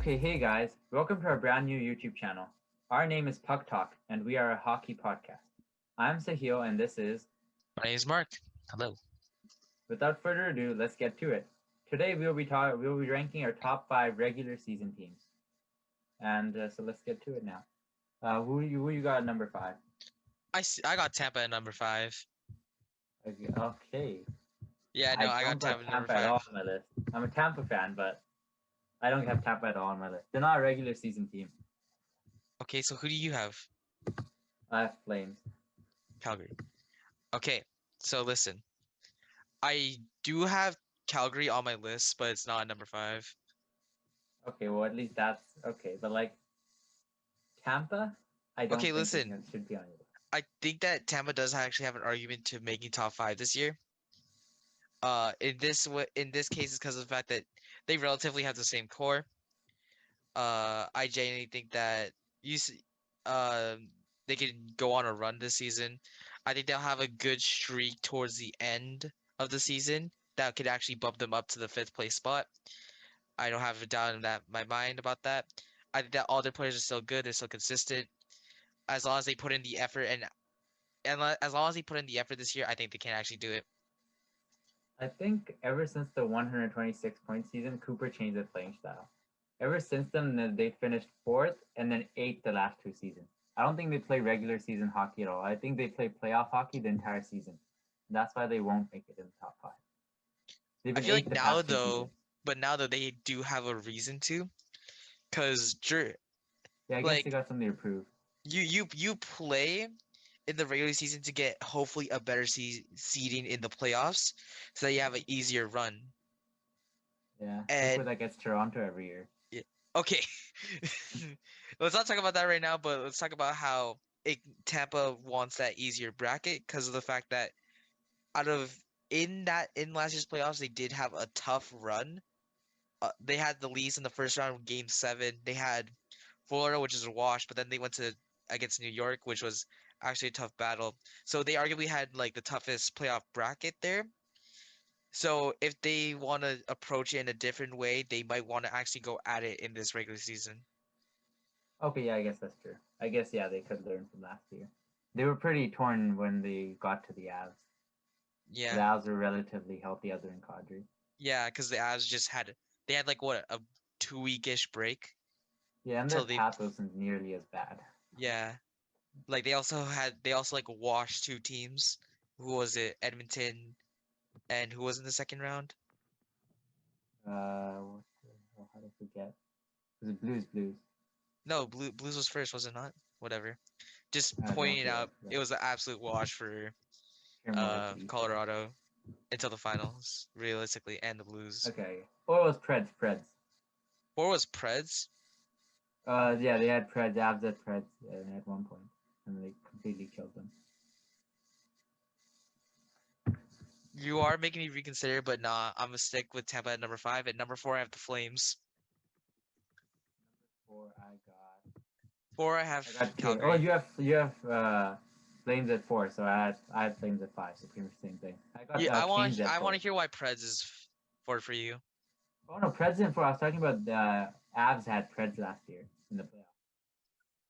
Okay, hey guys, welcome to our brand new YouTube channel. Our name is Puck Talk, and we are a hockey podcast. I'm Sahil, and this is. My name is Mark. Hello. Without further ado, let's get to it. Today we'll be ranking our top 5 regular season teams, and so let's get to it now. Who you got at number 5? I got Tampa at number 5. Okay. Yeah, I no, I got don't got Tampa at number Tampa at all 5. on my list. I'm a Tampa fan, but I don't have Tampa at all on my list. They're not a regular season team. Okay, so who do you have? I have Flames. Calgary. Okay, so listen. I do have Calgary on my list, but it's not at number 5. Okay, well at least that's okay. But like Tampa, I don't Okay, think listen. it should be on your list. I think that Tampa does actually have an argument to making top 5 this year. In this case, it's because of the fact that they relatively have the same core. I genuinely think that you see, they could go on a run this season. I think they'll have a good streak towards the end of the season that could actually bump them up to the 5th place spot. I don't have a doubt in my mind about that. I think that all their players are still good, they're still consistent. As long as they put in the effort and as long as they put in the effort this year, I think they can actually do it. I think ever since the 126-point season, Cooper changed their playing style. Ever since then, they finished 4th and then 8th the last 2 seasons. I don't think they play regular season hockey at all. I think they play playoff hockey the entire season. That's why they won't make it in the top 5. They've I been feel like 8th the past 2 seasons. now though they do have a reason to, because Yeah, I guess they like got something to prove. you play in the regular season to get hopefully a better seeding in the playoffs so that you have an easier run. Yeah, look where And that gets Toronto every year. yeah, okay, let's not talk about that right now, but let's talk about how Tampa wants that easier bracket because of the fact that out of in last year's playoffs they did have a tough run. They had the Leafs in the first round, Game 7. They had Florida, which is a wash, but then they went to against New York, which was actually a tough battle. So they arguably had like the toughest playoff bracket there. So if they want to approach it in a different way, they might want to actually go at it in this regular season. Okay, yeah, I guess that's true. I guess, yeah, they could learn from last year. They were pretty torn when they got to the Avs. The Yeah, Avs were relatively healthy other than Kadri. yeah, because the Avs they had like what a 2 weekish break Yeah, and their till they path wasn't nearly as bad. yeah like they also like washed 2 teams. Who was it? Edmonton and who was in the second round? How did I forget? Was it Blues? No, Blues was first, was it not? Whatever. Just I don't pointing yeah, out, it was an absolute wash for Morrissey. Colorado until the finals, realistically, and the Blues. Okay. Or it was Preds. Or was Preds? Yeah, they had Preds, Avs at Preds at one point, and they completely killed them. You are making me reconsider, but nah, I'm gonna stick with Tampa at number 5. At number 4, I have the Flames. Number 4, I got 4, I have Calgary. Oh, Calgary. you have Flames at 4, so I had Flames at 5, so pretty much the same thing. I got Yeah, Canes at I 4. want to hear why Preds is 4 for you. Oh no, Preds at 4. I was talking about the Avs had Preds last year in the playoffs.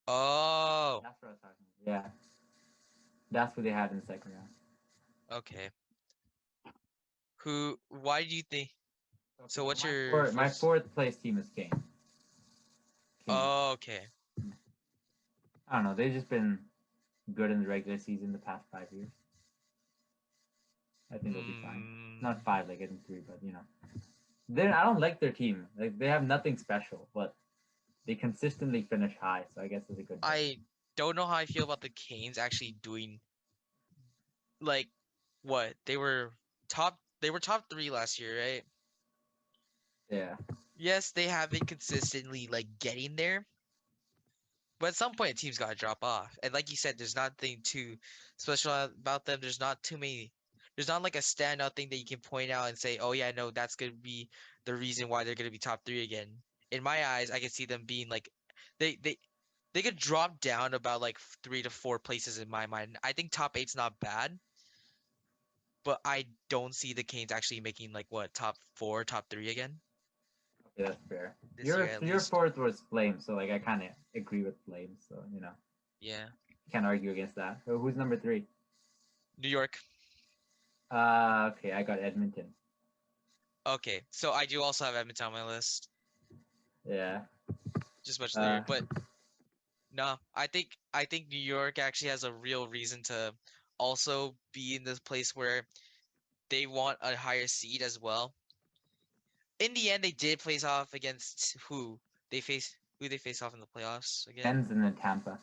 Oh, That's what I was talking about. Yeah, that's what they had in the second round. okay. Why do you think? Okay, So well, what's your my first? fourth place team is Kane. Oh, okay. I don't know. They've just been good in the regular season the past 5 years. I think they'll be fine. Not 5, like getting 3, but you know, I don't like their team. Like they have nothing special, but they consistently finish high. So I guess it's a good. I don't know how I feel about the Canes actually doing like what they were top 3 last year, right? Yeah. Yes, they have been consistently like getting there, but at some point teams gotta drop off. And like you said, there's nothing too special about them. There's not like a standout thing that you can point out and say, oh yeah, no, that's gonna be the reason why they're gonna be top 3 again. In my eyes, I can see them being like they they they could drop down about like 3 to 4 places in my mind. I think top eight's not bad, but I don't see the Canes actually making like what top 4, top 3 again. Okay, that's fair. this year at Your least. fourth was Flames, so like I kind of agree with Flames. So Yeah. can't argue against that. So who's number three? New York. Okay, I got Edmonton. Okay, so I do also have Edmonton on my list, Yeah. just much Uh, later. But no, I think New York actually has a real reason to also be in this place where they want a higher seed as well. In the end, they did face off against who they face off in the playoffs again. Pens and then Tampa.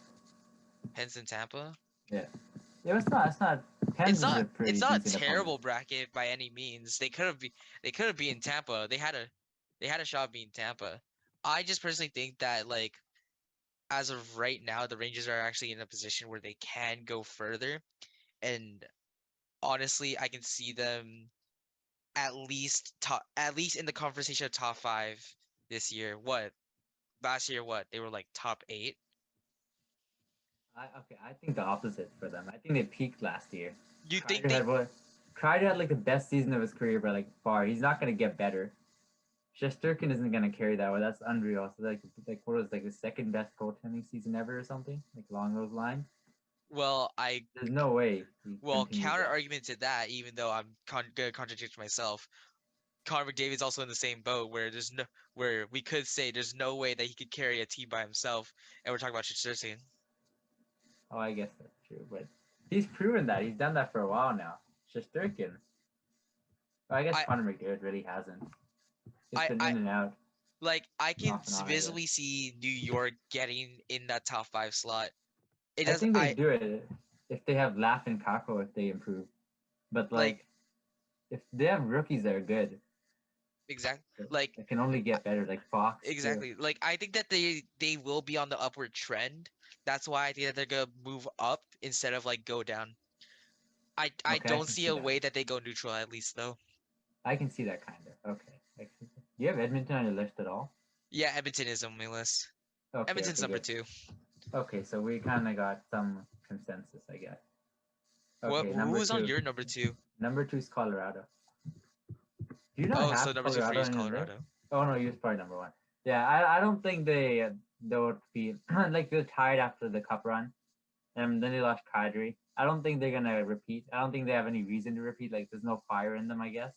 Pens and Tampa. Yeah. Yeah, it's not. It's not. Pens is a It's pretty not a decent opponent. terrible bracket by any means. They could have beaten Tampa. They had a shot of beating Tampa. I just personally think that like as of right now, the Rangers are actually in a position where they can go further. And honestly, I can see them at least in the conversation of top five this year. What last year? What they were like top eight. I think the opposite for them. I think they peaked last year. You think Kreider they? had what? Kreider had like the best season of his career by like far. He's not gonna get better. Shesterkin isn't gonna carry that way. That's unreal. So like what was like the second best goaltending season ever or something like along those lines. Well, I There's no way he well continues counter that. argument to that. Even though I'm gonna contradict myself, Connor McDavid's also in the same boat where we could say there's no way that he could carry a team by himself, and we're talking about Shesterkin. Oh, I guess that's true, but he's proven that he's done that for a while now. Shesterkin. Well, I guess I Connor McDavid really hasn't. He's I been I in and out, like I can off and on. I guess. visibly see New York getting in that top five slot. It I does think they I do it if they have Laugh and Kako if they improve. But like like if they have rookies that are good, exact it like it can only I- get better. Like Fox too. exactly like I think that they will be on the upward trend. That's why I think that they're gonna move up instead of like go down. I Okay, I don't can see see a that. way that they go neutral at least though. I can see that kind of. Okay. Do you have Edmonton on your list at all? Yeah, Edmonton is on my list. Okay, Edmonton's okay, number good. two. Okay, so we kind of got some consensus, I guess. What Okay, number who's on two. your number two? Number two is Colorado. Do you not Oh, so have number two for Colorado you is on your list? Colorado. Oh no, you was probably number one. Yeah, I don't think they'll be like they're tied after the cup run, and then they lost Kadri. I don't think they're gonna repeat. I don't think they have any reason to repeat. Like there's no fire in them, I guess.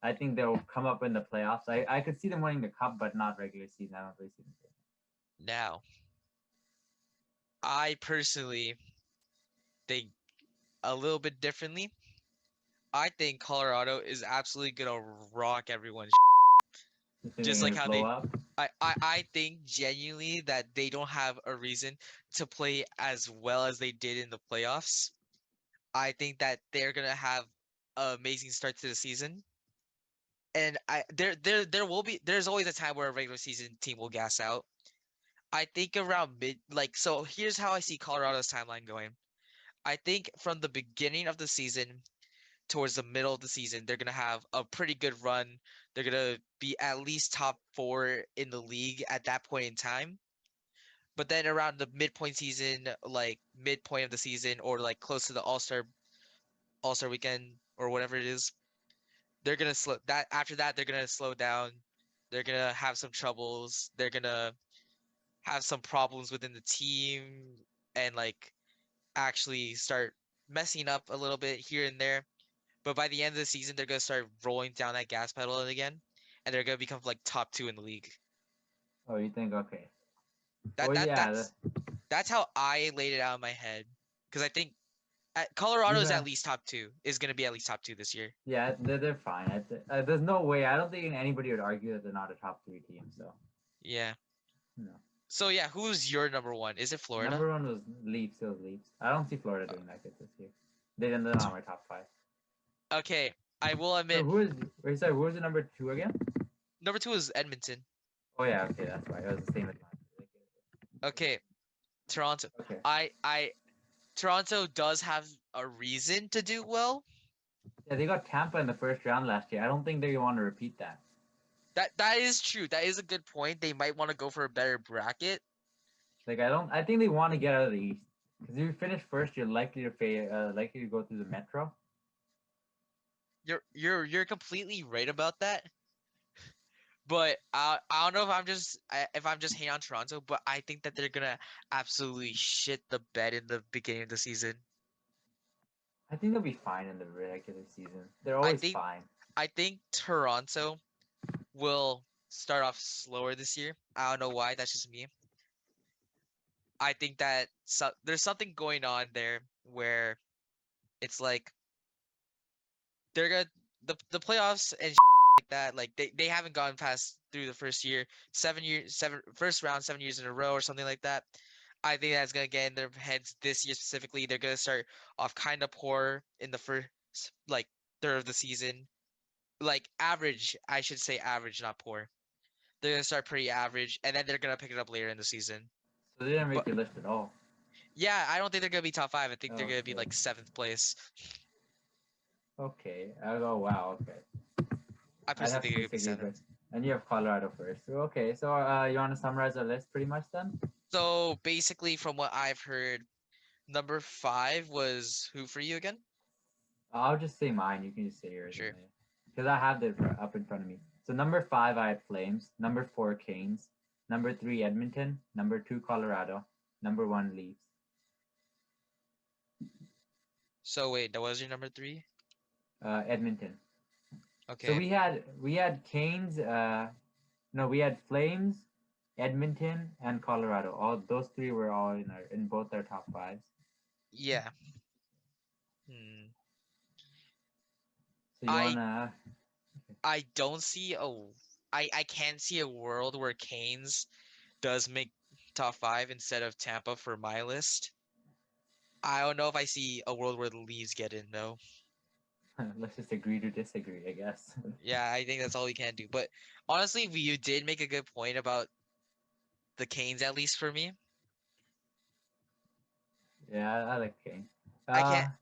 I think they'll come up in the playoffs. I could see them winning the cup, but not regular season. I don't really see them doing Now, I personally think a little bit differently. I think Colorado is absolutely gonna rock everyone. it. You think Just they're like gonna how blow up? I think genuinely that they don't have a reason to play as well as they did in the playoffs. I think that they're gonna have an amazing start to the season. And there's always a time where a regular season team will gas out. I think around mid like so here's how I see Colorado's timeline going. I think from the beginning of the season towards the middle of the season, they're gonna have a pretty good run. They're gonna be at least top four in the league at that point in time. But then around the midpoint season, like midpoint of the season, or like close to the All-Star weekend or whatever it is, they're gonna slow that after that they're gonna slow down. They're gonna have some troubles. They're gonna have some problems within the team and like actually start messing up a little bit here and there. But by the end of the season, they're gonna start rolling down that gas pedal again, and they're gonna become like top two in the league. Oh, you think okay? That Well, that yeah. that's how I laid it out in my head. Because I think You Colorado is at have least top two. Is gonna be at least top two this year. yeah. They're fine. There's no way. I don't think anybody would argue that they're not a top three team. So Yeah. no. So yeah, who's your number one? Is it Florida? Number one was Leafs. It was Leafs. I don't see Florida doing that good this year. They're not on my top five. Okay, I will So admit, who is? Wait, sorry. Who was the number two again? number two is Edmonton. Oh yeah. Okay, that's right. It was the same as mine. Okay, Toronto. Okay. I Toronto does have a reason to do well. Yeah, they got Tampa in the first round last year. I don't think they want to repeat that. That is true. That is a good point. They might want to go for a better bracket. Like I don't. I think they want to get out of the East because if you finish first, you're likely to go through the Metro. You're completely right about that. But I don't know if I'm just hating on Toronto, but I think that they're gonna absolutely shit the bed in the beginning of the season. I think they'll be fine in the regular season. They're I always think fine. I think Toronto will start off slower this year. I don't know why. That's just me. I think that there's something going on there where it's like they're gonna the playoffs and like that. Like they haven't gone past through the first year, 7 years, first round 7 years in a row or something like that. I think that's gonna get in their heads this year specifically. They're gonna start off kind of poor in the first like third of the season, like average. I should say average, not poor. They're gonna start pretty average, and then they're gonna pick it up later in the season. So they didn't But make your list at all. yeah, I don't think they're gonna be top five. I think they're gonna be Okay. like seventh place. Okay. Oh wow. Okay. I I'd personally have think to it could be disagree, but seventh. and you have Colorado first. So, okay. So you want to summarize our list pretty much then? So basically, from what I've heard, number five was who for you again? I'll just say mine. You can just say yours, and Sure. because I have it up in front of me. So number five, I had Flames. Number four, Canes. Number three, Edmonton. Number two, Colorado. Number one, Leafs. So wait, that was your number three? Edmonton. So Okay. we had Canes. No, we had Flames, Edmonton, and Colorado. All those three were all in both our top fives. Yeah. Hmm. So you I wanna? I don't see I can't see a world where Canes does make top five instead of Tampa for my list. I don't know if I see a world where the Leaves get in though. Let's just agree to disagree, I guess. Yeah, I think that's all we can do. But honestly, you did make a good point about the Canes, at least for me. Yeah, I like Canes. I Uh, can't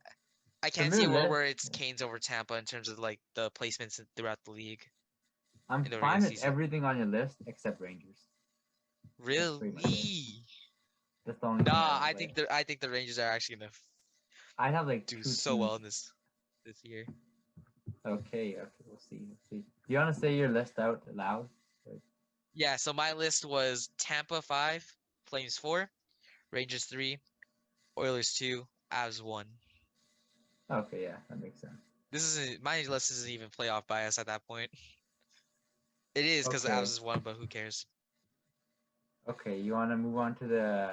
I from can't see your a world list, where it's Canes over Tampa in terms of like the placements throughout the league I'm in the regular fine with season. everything on your list except Rangers. That's pretty much it. Really? That's the only thing I Nah, don't like. I think the Rangers are actually gonna I have like do two so teams. well in this year. Okay, we'll see. We'll see. Do you want to say your list out loud? Like, Yeah, so my list was Tampa 5, Flames 4, Rangers 3, Oilers 2, Avs 1. okay, yeah, that makes sense. This isn't my list isn't even playoff bias at that point. It is because the Avs Okay, is 1, but who cares? okay. You want to move on to the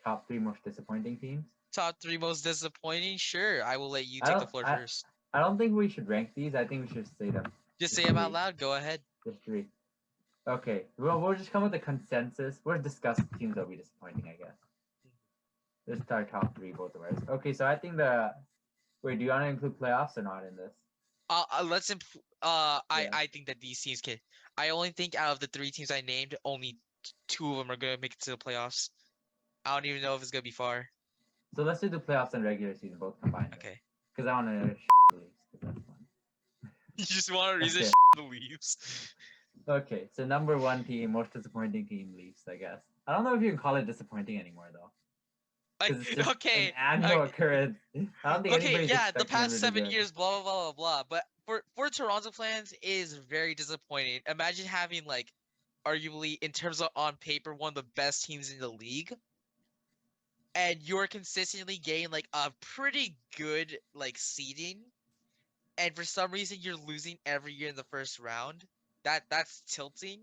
top three most disappointing teams? Top 3 most disappointing? Sure, I will let you I take the don't. floor I. first. I don't think we should rank these. I think we should say them. Just Just say them out three. loud. Go ahead. Just three. Okay. Well, we'll just come with a consensus. We'll discuss teams that'll be disappointing, I guess. This is our top three, both of ours. Okay, so I think the. Wait, do you want to include playoffs or not in this? Let's Yeah. I think that these teams can. I only think out of the 3 teams I named, only two of them are gonna make it to the playoffs. I don't even know if it's gonna be far. So let's do the playoffs and regular season both combined then. Okay. Because I want to the Leafs, because that's fun. You just want to reason Okay. the Leafs. Okay, so number one team, most disappointing team, Leafs, I guess. I don't know if you can call it disappointing anymore, though. Like, Because it's just an okay, annual occurrence. I don't think okay, anybody's yeah, the expecting them past to do 7 good. years, blah blah blah blah blah. But for Toronto fans, is very disappointing. Imagine having like, arguably in terms of on paper, one of the best teams in the league, and you're consistently getting like a pretty good like seeding, and for some reason you're losing every year in the first round. That's tilting,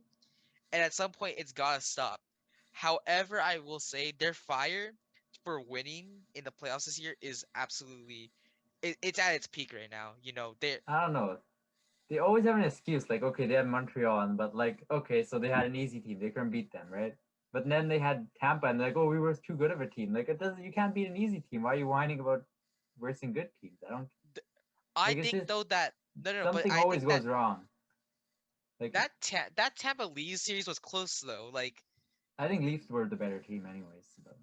and at some point it's gotta stop. However, I will say their fire for winning in the playoffs this year is absolutely it's at its peak right now. You know, they're I don't know. They always have an excuse, like, okay, they had Montreal, but like, okay, so they had an easy team. They couldn't beat them, right? But then they had Tampa, and they're like, oh, we were too good of a team. Like, it doesn't, you can't beat an easy team. Why are you whining about versing good teams? I don't, I like, it's think just though that no, but something I always think that goes wrong. Like, that Tampa Leafs series was close though. I think Leafs were the better team, anyways, but,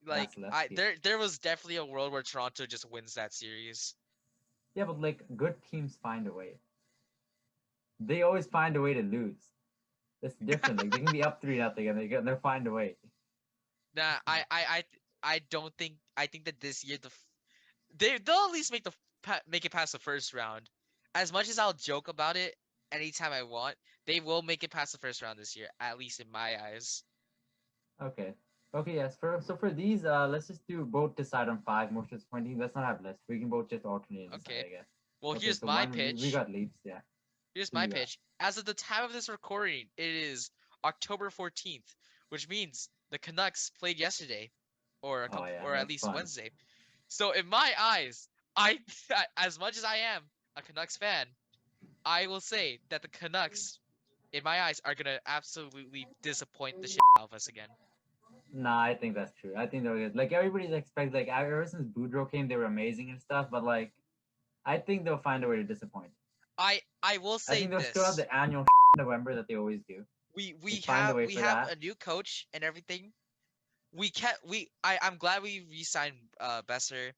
that's I lefty. there was definitely a world where Toronto just wins that series. Yeah, but like, good teams find a way. They always find a way to lose. That's different. Like, they can be up 3-0, and they'll find a way. Nah, I don't think I think that this year they'll at least make make it past the first round. As much as I'll joke about it anytime I want, They will make it past the first round this year, at least in my eyes. Okay. Okay, yes. For these, let's just do both decide on 5 most disappointing. Let's not have lists. We can both just alternate and decide, Okay. I guess. Well, Okay, here's so my one we pitch. got Leafs, yeah. Here's Who my you got? pitch. As of the time of this recording, it is October 14th, which means the Canucks played yesterday, or Oh yeah, or at that's least fun. Wednesday. So in my eyes, I as much as I am a Canucks fan, I will say that the Canucks, in my eyes, are gonna absolutely disappoint the shit out of us again. Nah, I think that's true. I think they're good. Like everybody's expect like ever since Boudreaux came, they were amazing and stuff. But like, I think they'll find a way to disappoint. I will I say think they'll still have this. the annual November that they always do. We They we find a have way we for have that. a new coach and everything. I'm glad we re-signed Besser.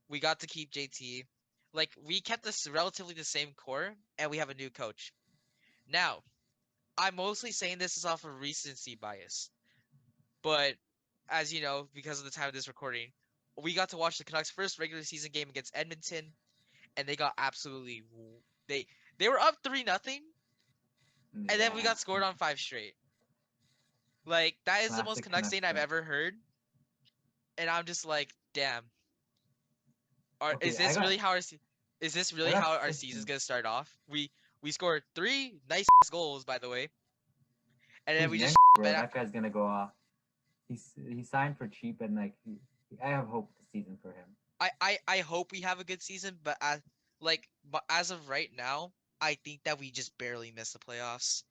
We got to keep JT. Like we kept this relatively the same core, and we have a new coach. Now, I'm mostly saying this is off of recency bias, but as you know, because of the time of this recording, we got to watch the Canucks' first regular season game against Edmonton, and they got absolutely they they were up 3-0, and then we Yeah, got scored on 5 straight. Like that is the most classic Canucks Canucks thing I've stuff. ever heard, and I'm just like, damn. Or Okay, I got is this I really got how our season's 16. gonna start off? We scored 3 nice goals, by the way, and then Who's we Yang, just bro? bet That after. guy's gonna go off. He signed for cheap and like I have hope this season for him. I hope we have a good season, but as of right now, I think that we just barely missed the playoffs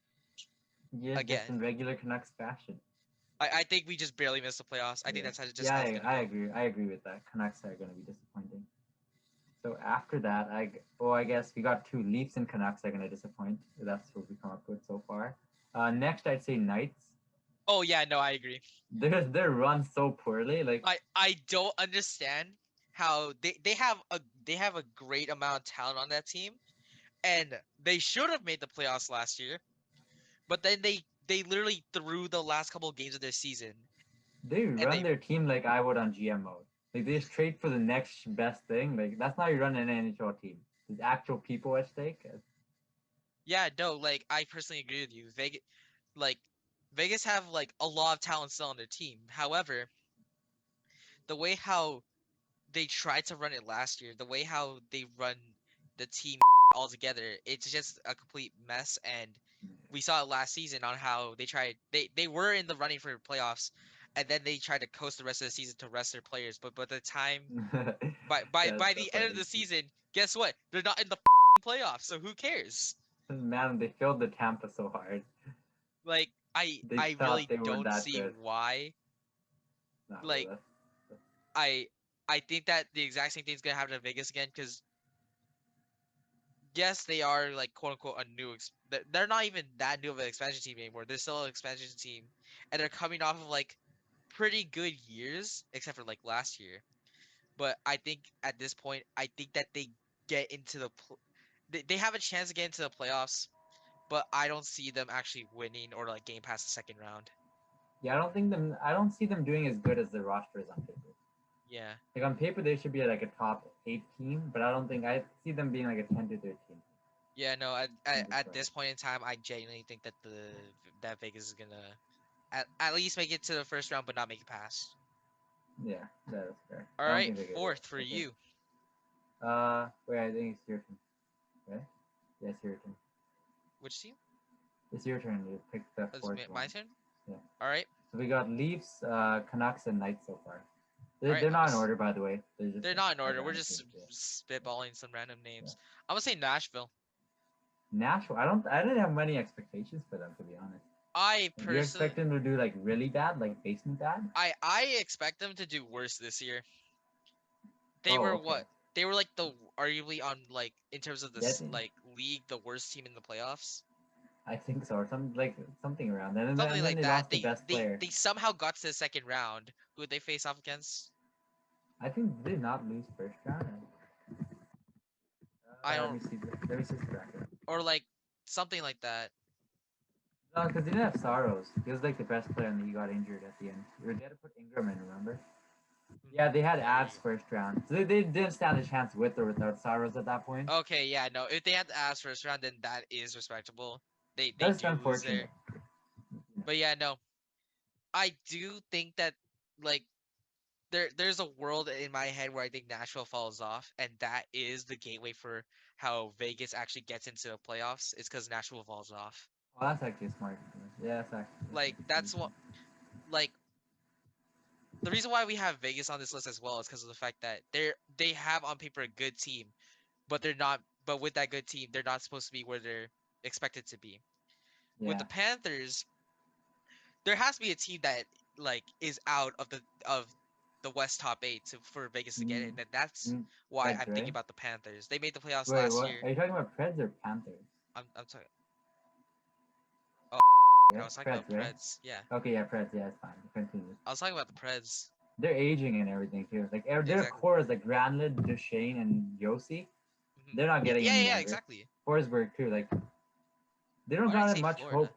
Yeah, just again. in regular Canucks fashion. I think we just barely missed the playoffs. I think Yeah, just yeah, how it's gonna I go. agree. I agree with that. Canucks are gonna be disappointing. So after that, I guess we got two Leafs and Canucks are gonna disappoint. That's what we come up with so far. Next, I'd say Knights. Oh yeah, no, I agree. They're run so poorly. Like I don't understand how they have a great amount of talent on that team, and they should have made the playoffs last year, but then they literally threw the last couple of games of their season, they and run they their team like I would on GM mode. Like they just trade for the next best thing. Like that's not how you run an NHL team. There's actual people at stake. yeah, no, like I personally agree with you. Like Vegas have like a lot of talent still on their team. However, the way how they tried to run it last year, the way how they run the team altogether, it's just a complete mess. And we saw it last season on how they were in the running for playoffs, and then they tried to coast the rest of the season to rest their players. But the time That's by so the end of funny. the season, guess what? They're not in the playoffs, so who cares? Man, they filled the Tampa so hard. Like They I thought really they were don't that see good. why. Nah, bro, Like I I think that the exact same thing's gonna happen to Vegas again because yes, they are like quote unquote a new. They're not even that new of an expansion team anymore. They're still an expansion team, and they're coming off of like pretty good years, except for like last year. But I think at this point, I think that they get into they have a chance to get into the playoffs, but I don't see them actually winning or like getting past the second round. yeah, I don't see them doing as good as the roster is on paper. Yeah. Like on paper, they should be like a top 8 team, but I don't think I see them being like a 10 to 13 Yeah, no. in the At this playoffs. point in time, I genuinely think that that Vegas is gonna at least make it to the first round, but not make it past. Yeah, that is fair. All I don't right, think they get it. fourth for Okay. you. Wait, I think it's your turn. Right? Yes, your turn. Which team? It's your turn. You pick the That's fourth my one. turn. Yeah. All right, So we got Leafs, Canucks, and Knights so far. all right. They're not in order, by the way. They're just They're like not in our order. We're random just teams. Yeah. spitballing some random Yeah. names. I'm gonna say Nashville. Nashville. I didn't have many expectations for them to be honest. I Like, you personally, expect them to do like really bad, like basement bad? I expect them to do worse this year. They Oh, were okay. what? They were like the arguably on like in terms of Yeah, this like league the worst team in the playoffs. I think so, or something around that. Something And then like they that. lost the best player. They somehow got to the second round. Who would they face off against? I think they did not lose first round. I Let don't me see. Let me see the bracket. or like something like that. No, because they didn't have Saros. He was like the best player, and he got injured at the end. They had to put Ingram in, remember? Yeah, they had There Abs you first round. So they didn't stand a chance with or without Saros at that point. go. Okay, yeah, no. If they had to ask first round, then that is respectable. They That's do lose there. unfortunate. But yeah, no, I do think that like there's a world in my head where I think Nashville falls off, and that is the gateway for how Vegas actually gets into the playoffs. It's because Nashville falls off. Well, that's actually a smart. Yeah, that's Like actually that's what like the reason why we have Vegas on this list as well is because of the fact that they have on paper a good team, but they're not. But with that good team, they're not supposed to be where they're expected to be. With yeah. the Panthers, there has to be a team that like is out of the West top eight for Vegas to get in, Mm, and that's mm, why Preds, I'm thinking right? about the Panthers. They made the playoffs Wait, last what? year. Are you talking about Preds or Panthers? I'm talking. Oh, I Yeah, was talking Preds, about right? Preds. Yeah, Okay, yeah, Preds. Yeah, it's fine. Continue. I was talking about the Preds. They're aging and everything too. Like their Exactly. core is like Granlund, Duchesne, and Yossi. Hmm. They're not Yeah, getting yeah, any yeah, younger. exactly. Forsberg too. Like they don't Why did I got say much Florida? hope,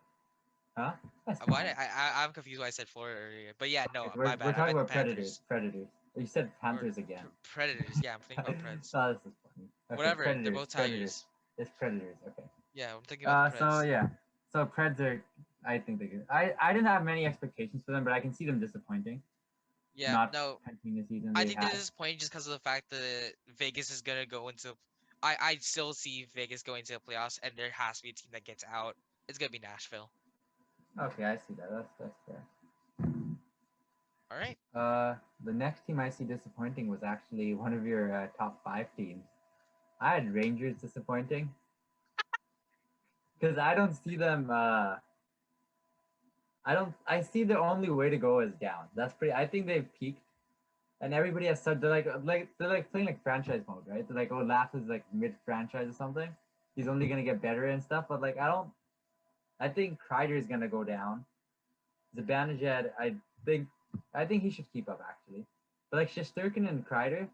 huh? That's Why did fine. I'm confused why I said Florida earlier. But yeah, no, Okay, my we're bad. I talking meant the about Predators. Panthers Predators. You said or Panthers again. Predators. Yeah, I'm thinking about Preds. Oh, this is funny. Okay, Whatever. They're Predators. both Predators. Tigers. It's Predators. Okay. Yeah, I'm thinking about the So Preds. yeah. So Preds are. I think they could. I didn't have many expectations for them, but I can see them disappointing. Yeah, Not no, continuing the season I they think they're had. disappointing just because of the fact that Vegas is gonna go into. I still see Vegas going to the playoffs, and there has to be a team that gets out. It's gonna be Nashville. Okay, I see that. That's fair. All right. The next team I see disappointing was actually one of your top five teams. I had Rangers disappointing because I don't see them. I don't. I see the only way to go is down. That's pretty. I think they've peaked, and everybody has said they're like playing like franchise mode, right? They're like, oh, Laugh is like mid franchise or something. He's only gonna get better and stuff. But like, I don't. I think Kreider is gonna go down. Zibanejad, think, I think he should keep up actually. But like Shesterkin and Kreider,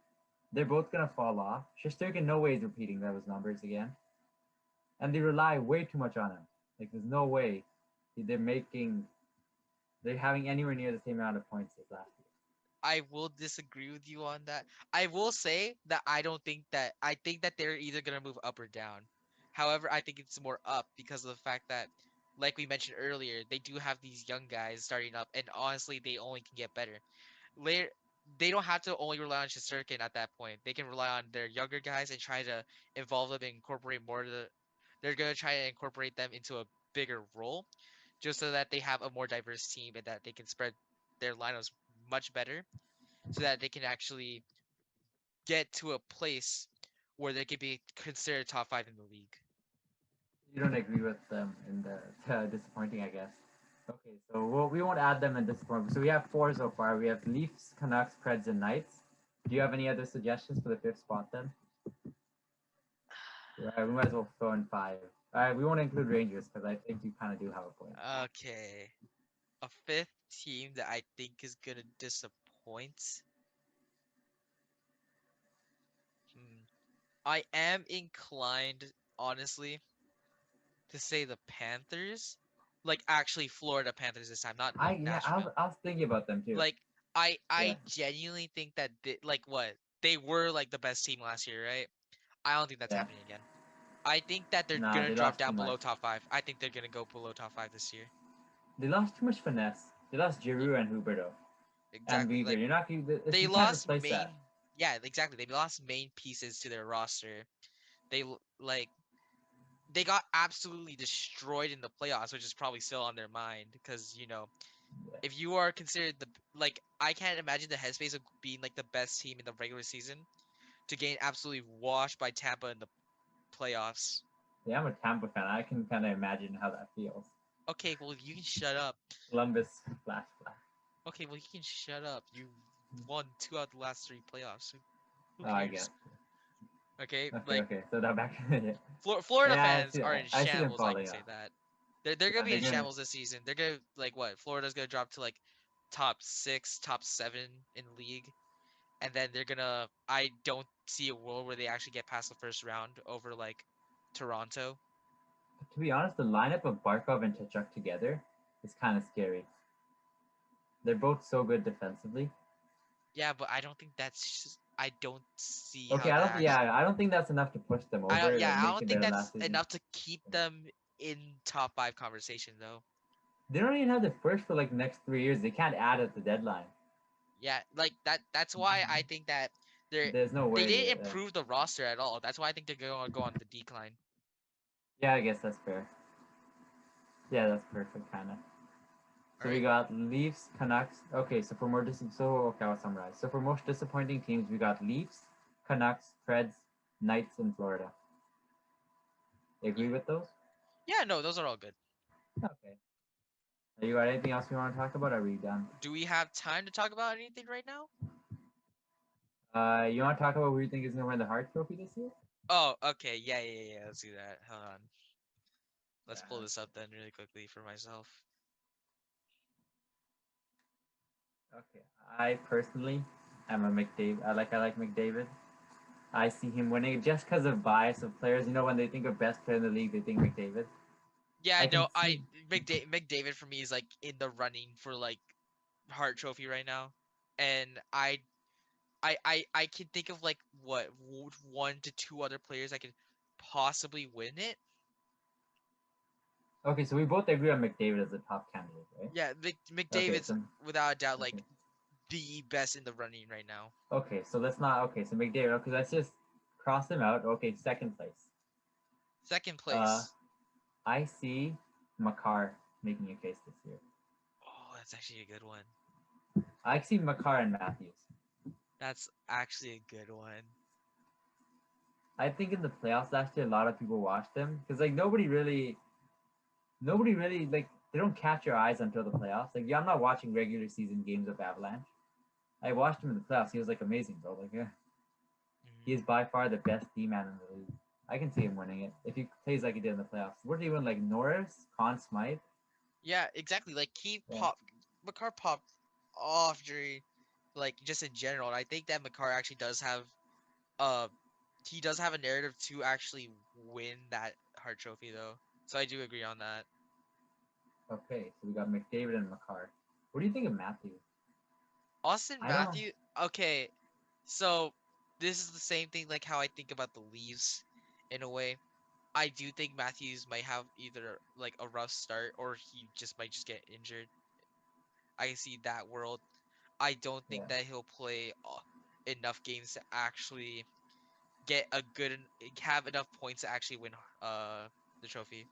they're both gonna fall off. Shesterkin, no way is repeating those numbers again, and they rely way too much on him. Like, there's no way they're making, they're having anywhere near the same amount of points as last year. I will disagree with you on that. I will say that I think that they're either gonna move up or down. However, I think it's more up because of the fact that, like we mentioned earlier, they do have these young guys starting up, and honestly, they only can get better. Later, they don't have to only rely on Shesterkin at that point. They can rely on their younger guys and try to involve them and incorporate more of the. They're gonna try to incorporate them into a bigger role, just so that they have a more diverse team and that they can spread their lineups much better so that they can actually get to a place where they could be considered top five in the league. You don't agree with them in the disappointing, I guess. Okay, so we won't add them in disappointing. So we have four so far. We have Leafs, Canucks, Preds, and Knights. Do you have any other suggestions for the fifth spot then? We might as well throw in five. We won't include Rangers because I think you kind of do have a point. Okay, a fifth team that I think is gonna disappoint. Hmm. I am inclined, honestly, to say the Panthers. Like actually Florida Panthers this time, not Yeah, Nashville. I was thinking about them too. Like Yeah, I genuinely think that like what they were like the best team last year, right? I don't think that's yeah. happening again. I think that they're Nah, gonna they drop lost too down much. below top five. I think they're gonna go below top five this year. They lost too much finesse. They lost Y- Giroux and Huberto and Exactly. Weaver. Like You're not you they can't lost replace that. main. Yeah, exactly. They lost main pieces to their roster. Like they got absolutely destroyed in the playoffs, which is probably still on their mind because Yeah. if you are considered the like I can't imagine the headspace of being like the best team in the regular season to getting absolutely washed by Tampa in the playoffs. Yeah, I'm a Tampa fan. I can kind of imagine how that feels. Okay, well you can shut up. Columbus flash flash. Okay, well you can shut up. You won two out of the last three playoffs. Who Oh, I guess. cares? Okay, Okay, like okay. So that back. Yeah, Florida yeah. fans are in I see them shambles. I can falling say off. that. They're gonna Yeah, be they're in gonna. shambles this season. They're gonna like what? Florida's gonna drop to like top six, top seven in league, and then they're gonna. I don't see a world where they actually get past the first round over like Toronto. To be honest, the lineup of Barkov and Chachuk together is kind of scary. They're both so good defensively. Yeah, but I don't think that's. I don't see Okay, how that actually. I don't think that's enough to push them over Yeah, and I make don't it think better than that's last season. enough to keep them. in top 5 conversation though. They don't even have the first for like the next 3 years. They can't add at the deadline. Yeah, like that's why I think that There's no they way. didn't improve the roster at all. That's why I think they're going to go on the decline. Yeah, I guess that's fair. Yeah, that's perfect, kind of. All So we right. got Leafs, Canucks. Okay, so for okay, I'll summarize. So for most disappointing teams, we got Leafs, Canucks, Preds, Knights, and Florida. Agree Yeah. with those? Yeah, no, those are all good. Okay. You got anything else we want to talk about? Are we done? Do we have time to talk about anything right now? You want to talk about who you think is going to win the Hart Trophy this year? Oh, okay. Yeah. Let's do that. Hold on. Let's pull Yeah. this up then really quickly for myself. Okay. I personally am a McDavid. I like McDavid. I see him winning just because of bias of players. You know, when they think of best player in the league, they think McDavid. Yeah, I no, can see. McDavid for me is like in the running for like Hart Trophy right now, and I can think of like what 1 to 2 other players that could possibly win it. Okay, so we both agree on McDavid as the top candidate, right? Yeah, Okay, McDavid's so without a doubt like okay, the best in the running right now. okay, so let's not. Okay, so McDavid. Okay, let's just cross him out. Okay, second place. Second Uh, place. I see Makar making a case this year. Oh, that's actually a good one. I see Makar and Matthews. That's actually a good one. I think in the playoffs last year, a lot of people watched him because like nobody really like they don't catch your eyes until the playoffs. Like, yeah, I'm not watching regular season games of Avalanche. I watched him in the playoffs. He was like amazing, bro. Like, yeah, he is Mhm. by far the best D man in the league. I can see him winning it if he plays like he did in the playoffs. What did he win? Like Norris, Conn Smythe. Yeah, exactly. Like he Yeah, Makar popped off during like just in general. And I think that Makar actually does have uh he does have a narrative to actually win that Hart Trophy though. So I do agree on that. okay, so we got McDavid and Makar. What do you think of Matthews? Austin I don't know. Matthews. Okay, so this is the same thing like how I think about the Leafs in a way. I do think Matthews might have either like a rough start or he just might just get injured. I see that world. I don't Yeah, think that he'll play enough games to actually get a good have enough points to actually win the trophy.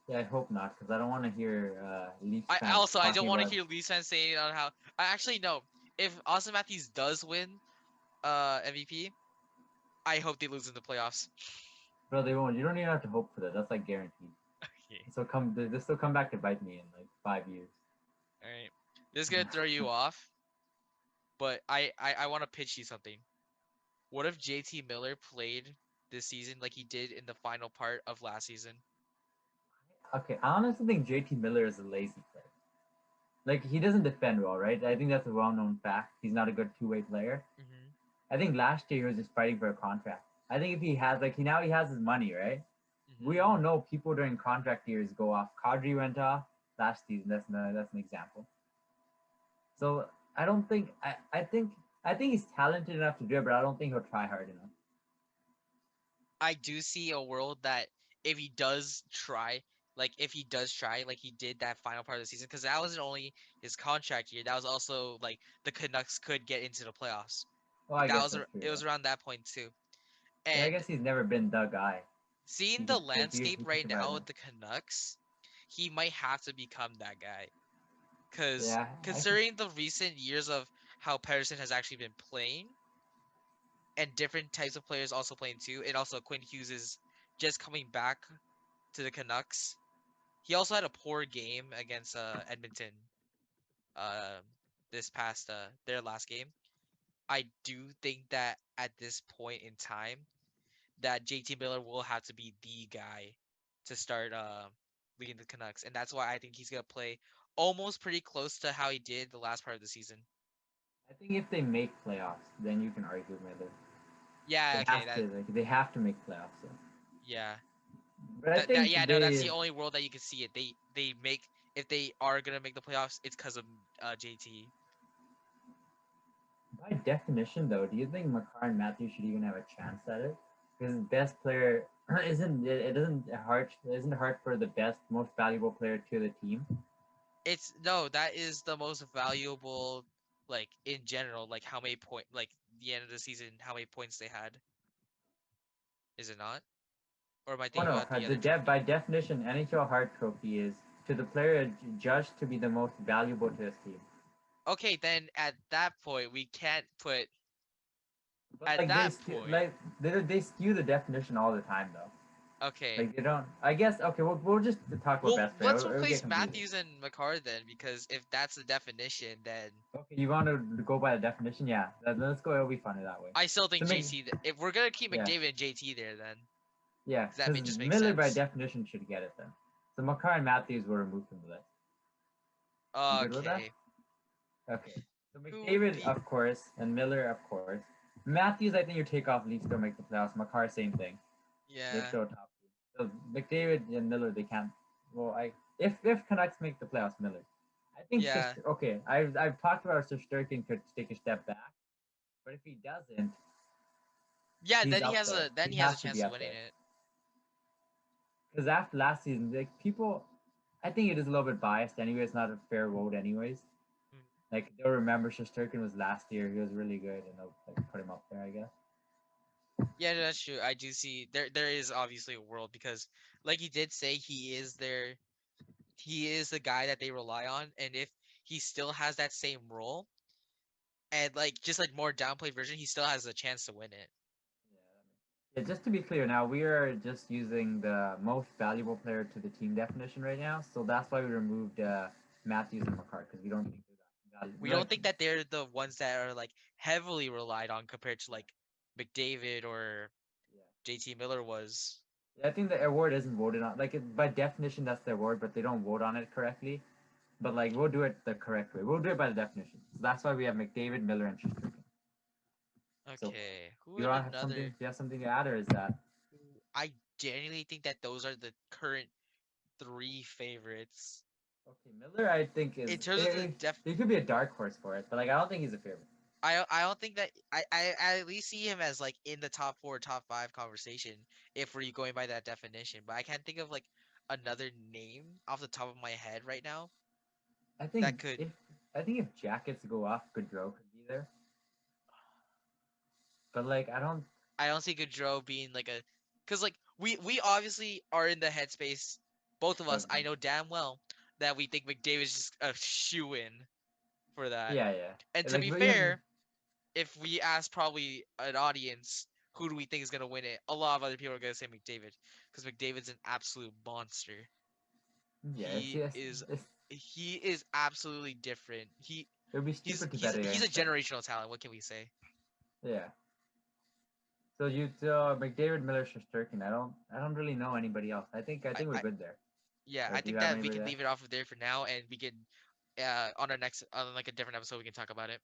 yeah. I hope not because I don't want to hear Leafs I fans also I don't talking want to about. hear Leafs fans saying on how I actually know if Austin Matthews does win MVP, I hope they lose in the playoffs. Bro, they won't. You don't even have to hope for that. That's like guaranteed. Okay. This will come back to bite me in like 5 years. All right. This is gonna throw you off, but I want to pitch you something. What if JT Miller played this season like he did in the final part of last season? Okay, I honestly think JT Miller is a lazy player. Like he doesn't defend well, right? I think that's a well-known fact. He's not a good two-way player. Hmm. I think last year he was just fighting for a contract. I think if he has like he has his money, right? We Hmm. all know people during contract years go off. Kadri went off last season. That's an example. So I don't think I think he's talented enough to do it, but I don't think he'll try hard enough. I do see a world that if he does try, like if he does try, like he did that final part of the season, because that wasn't only his contract year, that was also like the Canucks could get into the playoffs. Well, I That guess was that's true. it Yeah, was around that point too. yeah I And guess he's never been the guy. seeing He the could like landscape he could right survive now that. with the Canucks, he might have to become that guy. Because Yeah, I could. considering the recent years of how Patterson has actually been playing, and different types of players also playing too, and also Quinn Hughes is just coming back to the Canucks. He also had a poor game against Edmonton uh, this past their last game. I do think that at this point in time that JT Miller will have to be the guy to start leading the Canucks, and that's why I think he's gonna play almost pretty close to how he did the last part of the season. I think if they make playoffs, then you can argue Miller. Yeah, It okay, has that to like they have to make playoffs. So. yeah. But I That think yeah, no, that's they the only world that you can see it. They make if they are gonna make the playoffs, it's because of JT. by definition though, do you think Makar and Matthews should even have a chance at it? Because best player Isn't it? It isn't hard. Isn't hard for the best, most valuable player to the team. It's no, that is the most valuable, like in general, like how many like the end of the season, how many points they had. Is it not? Or am I Oh thinking no, about the other trophy? by definition, NHL Hart Trophy is to the player judged to be the most valuable to his team. Okay, then at that point we can't put But at like that point. they skew the definition all the time though. Okay. Like they don't. I guess okay. We'll just talk about Well, best player. let's It'll get replace confusing. Matthews and McCarr then, because if that's the definition, then Okay, you want to go by the definition? Yeah, let's go. It'll be funny that way. I still So think make JT. If we're gonna keep yeah McDavid and JT there, then yeah that because may just make Miller by sense. definition should get it then. So McCarr and Matthews were removed from the list. You good with that? Okay. Okay. So Who would McDavid, be? of course, and Miller, of course. Matthews, I think your takeoff Leafs don't make the playoffs. McCarr, same thing. They're Yeah. still top two. So McDavid and Miller, they can't. Well, if Canucks make the playoffs, Miller. I think Yeah. okay. I've talked about Shesterkin could take a step back, but if he doesn't, Yeah. he's Then he up has there. a then He he has a has to chance be of up winning there. it. Because after last season, like people, I think it is a little bit biased. Anyway, it's not a fair vote, anyways. Mm. Like they'll remember Shesterkin was last year. He was really good, and they'll like put him up there, I guess. Yeah, that's true. I do see there is obviously a world because, like you did say, he is the guy that they rely on, and if he still has that same role and like just like more downplayed version, he still has a chance to win it. Yeah, just to be clear now, we are just using the most valuable player to the team definition right now. So that's why we removed Matthews and McCart because we don't think they're that We valuable. don't think that they're the ones that are like heavily relied on compared to like McDavid or Yeah. JT Miller was. Yeah, I think the award isn't voted on. Like by definition, that's the award, but they don't vote on it correctly. But like we'll do it the correct way. We'll do it by the definition. So that's why we have McDavid, Miller, and Shesterkin. So Okay, who you would all have something? another? Do you have something to add, or is that I genuinely think that those are the current three favorites okay? Miller, I think is in terms of the def. he could be a dark horse for it, but like I don't think he's a favorite. I don't think that I at least see him as like in the top four, top five conversation if we're going by that definition. But I can't think of like another name off the top of my head right now I that think could. if jackets go off, Gaudreau could be there. But like I don't see Gaudreau being like a, cause like we obviously are in the headspace. Both of us, of I know damn well that we think McDavid's just a shoe in for that. yeah, yeah. And to Like be but even fair, if we ask probably an audience who do we think is gonna win it, a lot of other people are gonna say McDavid, because McDavid's an absolute monster. yeah, it's He is absolutely different. it would be stupid to bet He's a against him. generational talent. What can we say? Yeah. So you McDavid, Miller, Shesterkin. I don't really know anybody else. I think we're I good there. yeah, Or I do you think have that we anybody can there? leave it off of there for now, and we can on our next on like a different episode we can talk about it.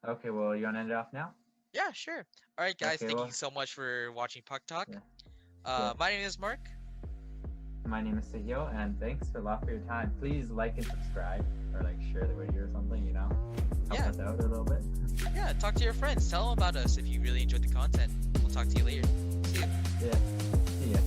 Okay, well you wanna end it off now? Yeah, sure. All right, guys, Okay, thank you well so much for watching Puck Talk. yeah. Yeah. My name is Mark. My name is Sahil, and thanks a lot for your time. Please like and subscribe, or like share the video or something. You know, help Yeah. us out a little bit. Yeah, talk to your friends. Tell them about us if you really enjoyed the content. We'll talk to you later. See you. Yeah. See ya.